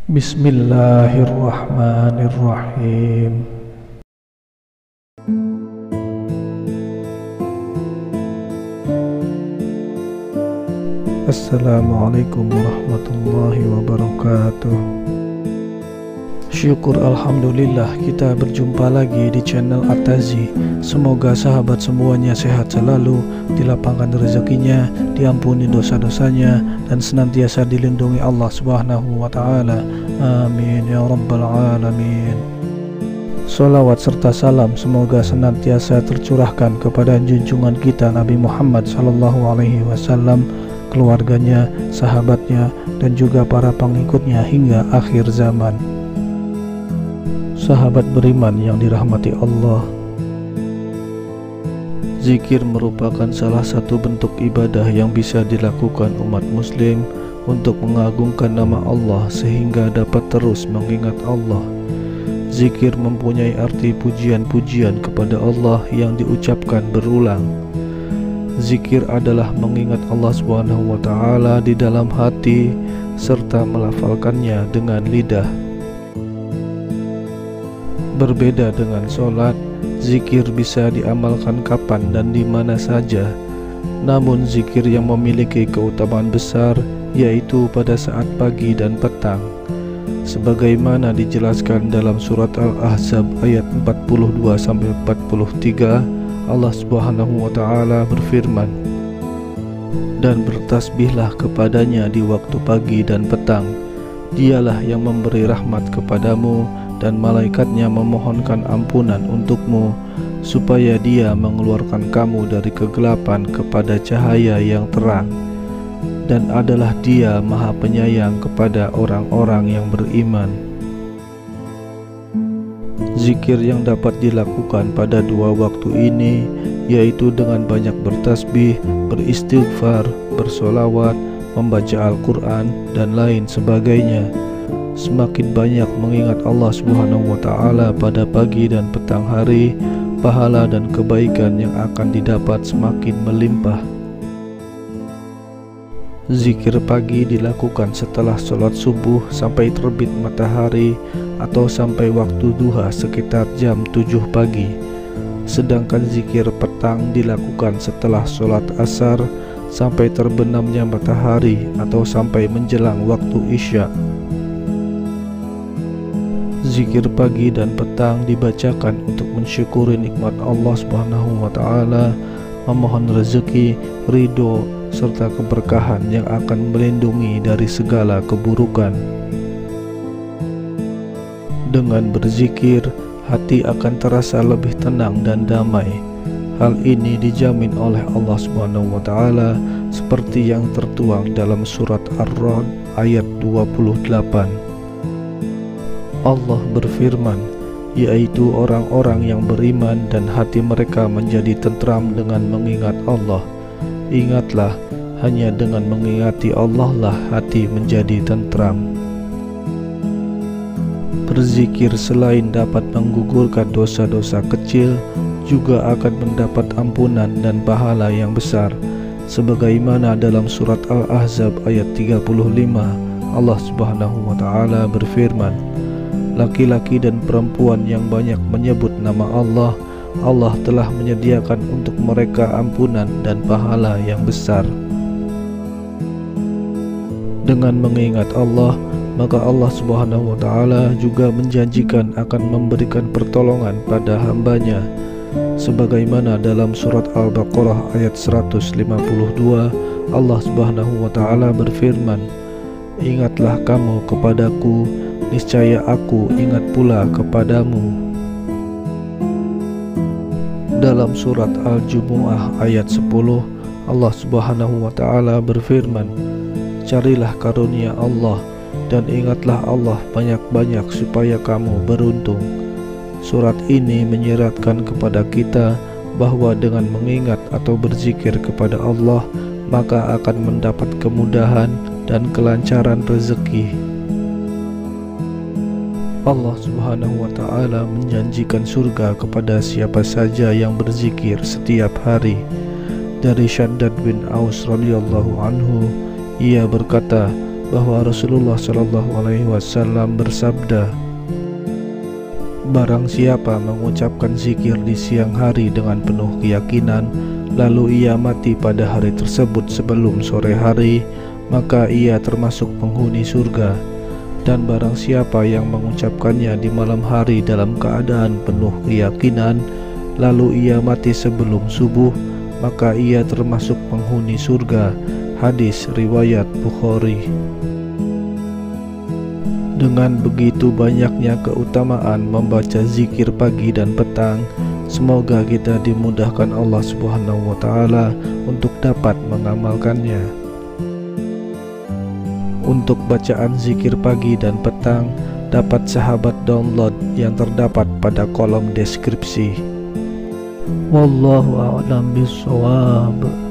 Bismillahirrahmanirrahim. Assalamualaikum warahmatullahi wabarakatuh. Syukur alhamdulillah kita berjumpa lagi di channel At-Tazi. Semoga sahabat semuanya sehat selalu, dilapangkan rezekinya, diampuni dosa-dosanya, dan senantiasa dilindungi Allah Subhanahu wa ta'ala. Amin ya rabbal alamin. Salawat serta salam semoga senantiasa tercurahkan kepada junjungan kita Nabi Muhammad SAW, keluarganya, sahabatnya, dan juga para pengikutnya hingga akhir zaman. Sahabat beriman yang dirahmati Allah, zikir merupakan salah satu bentuk ibadah yang bisa dilakukan umat muslim untuk mengagungkan nama Allah sehingga dapat terus mengingat Allah. Zikir mempunyai arti pujian-pujian kepada Allah yang diucapkan berulang. Zikir adalah mengingat Allah Subhanahu wa ta'ala di dalam hati serta melafalkannya dengan lidah. Berbeda dengan sholat, zikir bisa diamalkan kapan dan di mana saja. Namun zikir yang memiliki keutamaan besar yaitu pada saat pagi dan petang. Sebagaimana dijelaskan dalam surat Al-Ahzab ayat 42-43, Allah Subhanahu wa ta'ala berfirman, "Dan bertasbihlah kepadanya di waktu pagi dan petang. Dialah yang memberi rahmat kepadamu dan malaikatnya memohonkan ampunan untukmu, supaya dia mengeluarkan kamu dari kegelapan kepada cahaya yang terang. Dan adalah dia maha penyayang kepada orang-orang yang beriman." Zikir yang dapat dilakukan pada dua waktu ini yaitu dengan banyak bertasbih, beristighfar, bersolawat, membaca Al-Quran, dan lain sebagainya. Semakin banyak mengingat Allah Subhanahu wa ta'ala pada pagi dan petang hari, pahala dan kebaikan yang akan didapat semakin melimpah. Zikir pagi dilakukan setelah sholat subuh sampai terbit matahari atau sampai waktu duha sekitar jam 7 pagi. Sedangkan zikir petang dilakukan setelah sholat asar sampai terbenamnya matahari atau sampai menjelang waktu isya. Zikir pagi dan petang dibacakan untuk mensyukuri nikmat Allah Subhanahu wa ta'ala, memohon rezeki, ridho, serta keberkahan yang akan melindungi dari segala keburukan. Dengan berzikir, hati akan terasa lebih tenang dan damai. Hal ini dijamin oleh Allah Subhanahu wa ta'ala seperti yang tertuang dalam surat Ar-Ra'd ayat 28. Allah berfirman, yaitu orang-orang yang beriman dan hati mereka menjadi tentram dengan mengingat Allah. Ingatlah, hanya dengan mengingati Allah lah hati menjadi tentram. Berzikir selain dapat menggugurkan dosa-dosa kecil, juga akan mendapat ampunan dan pahala yang besar. Sebagaimana dalam surat Al-Ahzab ayat 35, Allah Subhanahu wa ta'ala berfirman, "Laki-laki dan perempuan yang banyak menyebut nama Allah, Allah telah menyediakan untuk mereka ampunan dan pahala yang besar." Dengan mengingat Allah, maka Allah Subhanahu wa ta'ala juga menjanjikan akan memberikan pertolongan pada hambanya. Sebagaimana dalam surat Al-Baqarah ayat 152, Allah Subhanahu wa ta'ala berfirman, "Ingatlah kamu kepadaku, niscaya aku ingat pula kepadamu." Dalam surat Al-Jumu'ah ayat 10, Allah Subhanahu wa ta'ala berfirman, "Carilah karunia Allah dan ingatlah Allah banyak-banyak supaya kamu beruntung." Surat ini menyiratkan kepada kita bahwa dengan mengingat atau berzikir kepada Allah, maka akan mendapat kemudahan dan kelancaran rezeki. Allah Subhanahu wa ta'ala menjanjikan surga kepada siapa saja yang berzikir setiap hari. Dari Syaddad bin Aus radhiyallahu anhu, ia berkata, bahwa Rasulullah Shallallahu Alaihi Wasallam bersabda, barang siapa mengucapkan zikir di siang hari dengan penuh keyakinan, lalu ia mati pada hari tersebut sebelum sore hari, maka ia termasuk penghuni surga. Dan barang siapa yang mengucapkannya di malam hari dalam keadaan penuh keyakinan, lalu ia mati sebelum subuh, maka ia termasuk penghuni surga. Hadis riwayat Bukhari. Dengan begitu banyaknya keutamaan membaca zikir pagi dan petang, semoga kita dimudahkan Allah Subhanahu wa Ta'ala untuk dapat mengamalkannya. Untuk bacaan zikir pagi dan petang, dapat sahabat download yang terdapat pada kolom deskripsi. Wallahu a'lam bishawab.